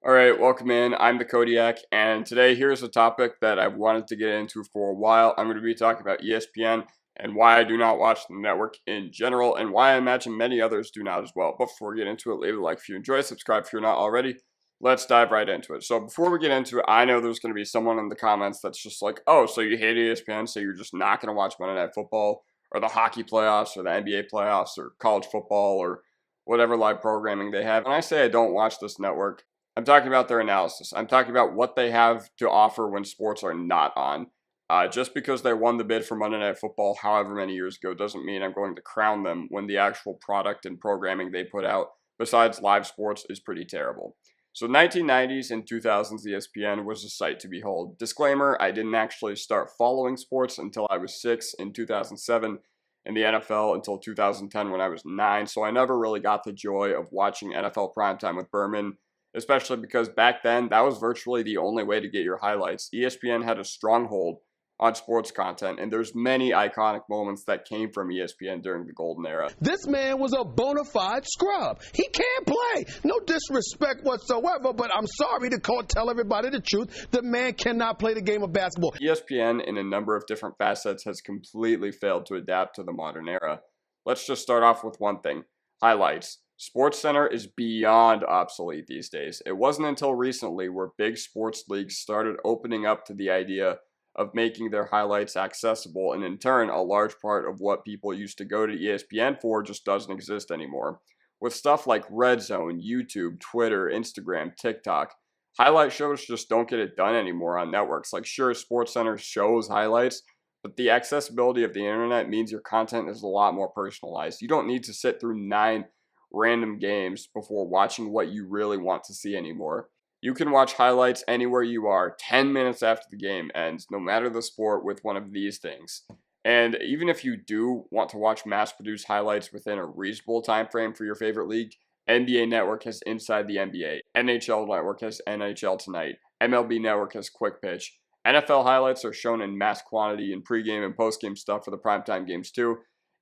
All right, welcome in. I'm the Kodiak, and today here's a topic that I've wanted to get into for a while. I'm going to be talking about ESPN and why I do not watch the network in general, and why I imagine many others do not as well. But before we get into it, leave a like if you enjoy, subscribe if you're not already. Let's dive right into it. So before we get into it, I know there's going to be someone in the comments that's just like, oh, so you hate ESPN, so you're just not going to watch Monday Night Football, or the hockey playoffs, or the NBA playoffs, or college football, or whatever live programming they have. When I say I don't watch this network, I'm talking about their analysis. I'm talking about what they have to offer when sports are not on. Just because they won the bid for Monday Night Football however many years ago doesn't mean I'm going to crown them when the actual product and programming they put out, besides live sports, is pretty terrible. So 1990s and 2000s ESPN was a sight to behold. Disclaimer, I didn't actually start following sports until I was 6 in 2007, and the NFL until 2010 when I was 9, so I never really got the joy of watching NFL Primetime with Berman, especially because back then that was virtually the only way to get your highlights. ESPN had a stronghold on sports content, and there's many iconic moments that came from ESPN during the golden era. This man was a bona fide scrub. He can't play. No disrespect whatsoever, but I'm sorry to tell everybody the truth. The man cannot play the game of basketball. ESPN, in a number of different facets, has completely failed to adapt to the modern era. Let's just start off with one thing: highlights. SportsCenter is beyond obsolete these days. It wasn't until recently where big sports leagues started opening up to the idea of making their highlights accessible, and in turn, a large part of what people used to go to ESPN for just doesn't exist anymore. With stuff like Red Zone, YouTube, Twitter, Instagram, TikTok, highlight shows just don't get it done anymore on networks. Like, sure, SportsCenter shows highlights, but the accessibility of the internet means your content is a lot more personalized. You don't need to sit through 9 random games before watching what you really want to see anymore. You can watch highlights anywhere you are 10 minutes after the game ends, no matter the sport, with one of these things. And even if you do want to watch mass-produced highlights within a reasonable time frame for your favorite league, NBA Network has Inside the NBA, NHL Network has NHL Tonight, MLB Network has Quick Pitch. NFL highlights are shown in mass quantity in pregame and postgame stuff for the primetime games too.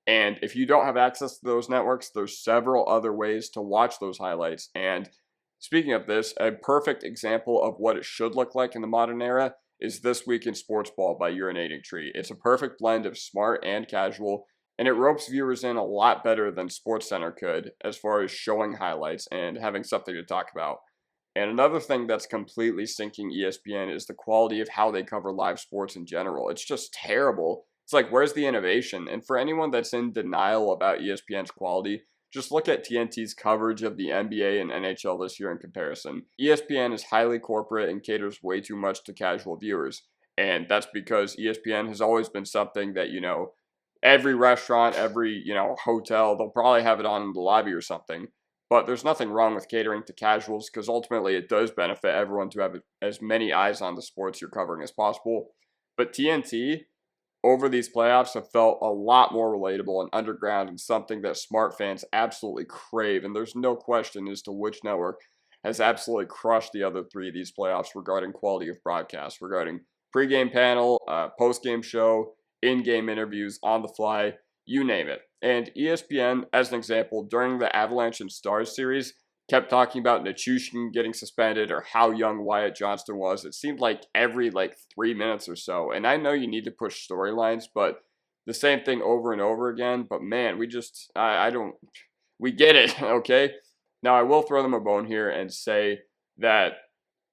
And if you don't have access to those networks, there's several other ways to watch those highlights. And speaking of this, a perfect example of what it should look like in the modern era is This Week in Sports Ball by Urinating Tree. It's a perfect blend of smart and casual, and it ropes viewers in a lot better than SportsCenter could as far as showing highlights and having something to talk about. And another thing that's completely sinking ESPN is the quality of how they cover live sports in general. It's just terrible. It's like, where's the innovation? And for anyone that's in denial about ESPN's quality, just look at TNT's coverage of the NBA and NHL this year in comparison. ESPN is highly corporate and caters way too much to casual viewers. And that's because ESPN has always been something that, every restaurant, every, hotel, they'll probably have it on in the lobby or something. But there's nothing wrong with catering to casuals, because ultimately it does benefit everyone to have as many eyes on the sports you're covering as possible. But TNT, over these playoffs, have felt a lot more relatable and underground, and something that smart fans absolutely crave. And there's no question as to which network has absolutely crushed the other three of these playoffs regarding quality of broadcast, regarding pregame panel, postgame show, in-game interviews, on the fly, you name it. And ESPN, as an example, during the Avalanche and Stars series, kept talking about Nichushkin getting suspended or how young Wyatt Johnston was. It seemed like every 3 minutes or so. And I know you need to push storylines, but the same thing over and over again. But man, we get it, okay? Now, I will throw them a bone here and say that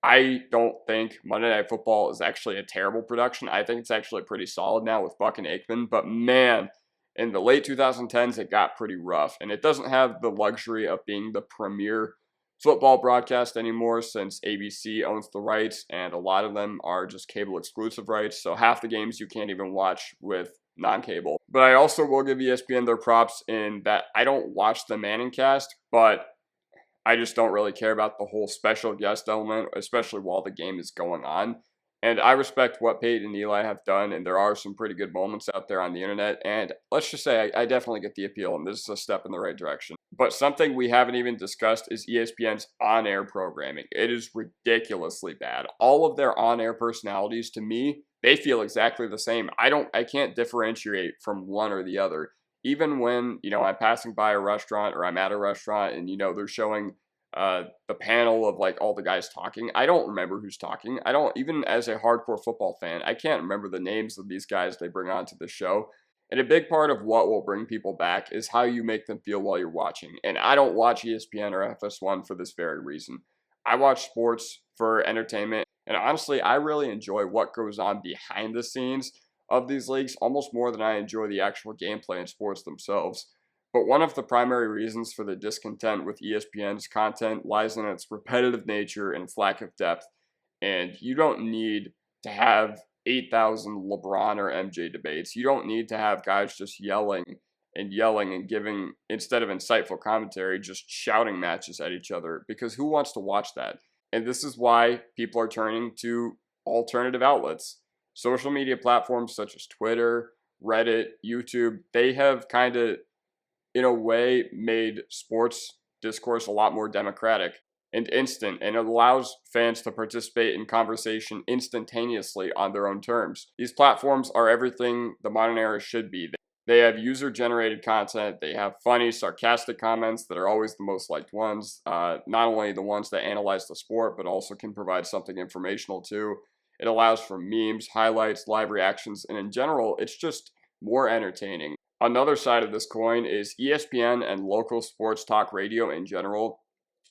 I don't think Monday Night Football is actually a terrible production. I think it's actually pretty solid now with Buck and Aikman. But man, in the late 2010s, it got pretty rough, and it doesn't have the luxury of being the premier football broadcast anymore, since ABC owns the rights, and a lot of them are just cable exclusive rights, so half the games you can't even watch with non-cable. But I also will give ESPN their props in that I don't watch the Manning cast, but I just don't really care about the whole special guest element, especially while the game is going on. And I respect what Peyton and Eli have done, and there are some pretty good moments out there on the internet. And let's just say I definitely get the appeal, and this is a step in the right direction. But something we haven't even discussed is ESPN's on-air programming. It is ridiculously bad. All of their on-air personalities, to me, they feel exactly the same. I can't differentiate from one or the other. Even when, I'm passing by a restaurant or I'm at a restaurant and, they're showing the panel of like all the guys talking. I don't remember who's talking. I don't, even as a hardcore football fan, I can't remember the names of these guys they bring onto the show. And a big part of what will bring people back is how you make them feel while you're watching. And I don't watch ESPN or FS1 for this very reason. I watch sports for entertainment. And honestly, I really enjoy what goes on behind the scenes of these leagues almost more than I enjoy the actual gameplay in sports themselves. But one of the primary reasons for the discontent with ESPN's content lies in its repetitive nature and its lack of depth. And you don't need to have 8,000 LeBron or MJ debates. You don't need to have guys just yelling and giving, instead of insightful commentary, just shouting matches at each other, because who wants to watch that? And this is why people are turning to alternative outlets. Social media platforms such as Twitter, Reddit, YouTube, they have kind of, in a way, made sports discourse a lot more democratic and instant, and it allows fans to participate in conversation instantaneously on their own terms. These platforms are everything the modern era should be. They have user-generated content, they have funny, sarcastic comments that are always the most liked ones, not only the ones that analyze the sport, but also can provide something informational too. It allows for memes, highlights, live reactions, and in general, it's just more entertaining. Another side of this coin is ESPN and local sports talk radio in general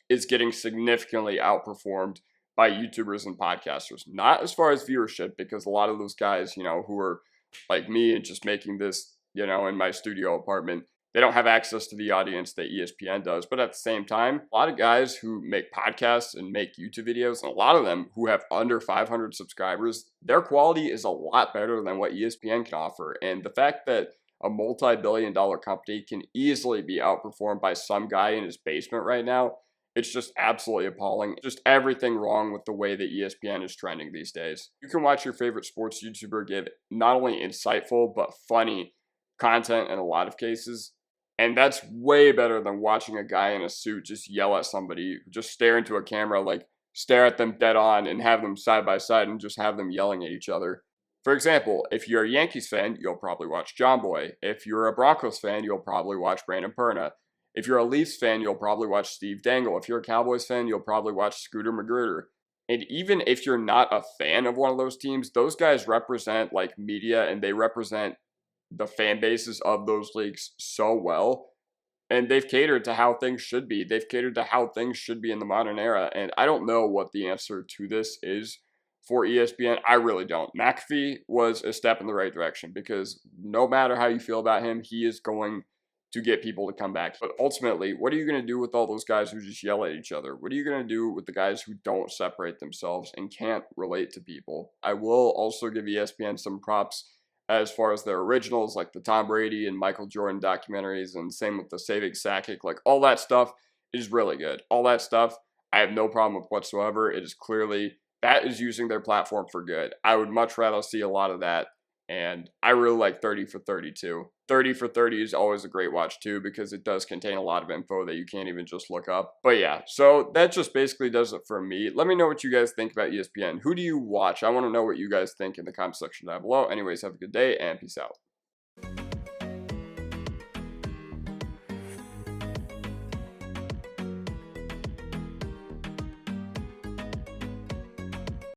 is getting significantly outperformed by YouTubers and podcasters. Not as far as viewership, because a lot of those guys, who are like me and just making this, in my studio apartment, they don't have access to the audience that ESPN does. But at the same time, a lot of guys who make podcasts and make YouTube videos, and a lot of them who have under 500 subscribers, their quality is a lot better than what ESPN can offer. And the fact that a multi-billion-dollar company can easily be outperformed by some guy in his basement right now, it's just absolutely appalling. Just everything wrong with the way that ESPN is trending these days. You can watch your favorite sports YouTuber give not only insightful, but funny content in a lot of cases. And that's way better than watching a guy in a suit just yell at somebody, just stare into a camera, like stare at them dead on and have them side by side and just have them yelling at each other. For example, if you're a Yankees fan, you'll probably watch John Boy. If you're a Broncos fan, you'll probably watch Brandon Perna. If you're a Leafs fan, you'll probably watch Steve Dangle. If you're a Cowboys fan, you'll probably watch Scooter Magruder. And even if you're not a fan of one of those teams, those guys represent like media, and they represent the fan bases of those leagues so well. And they've catered to how things should be. They've catered to how things should be in the modern era. And I don't know what the answer to this is for ESPN. I really don't. McAfee was a step in the right direction, because no matter how you feel about him, he is going to get people to come back. But ultimately, what are you going to do with all those guys who just yell at each other? What are you going to do with the guys who don't separate themselves and can't relate to people? I will also give ESPN some props as far as their originals, like the Tom Brady and Michael Jordan documentaries, and same with the Saving Sakic. Like, all that stuff is really good. All that stuff I have no problem with whatsoever. It is clearly, that is using their platform for good. I would much rather see a lot of that. And I really like 30 for 30 too. 30 for 30 is always a great watch too, because it does contain a lot of info that you can't even just look up. But yeah, so that just basically does it for me. Let me know what you guys think about ESPN. Who do you watch? I want to know what you guys think in the comment section down below. Anyways, have a good day and peace out.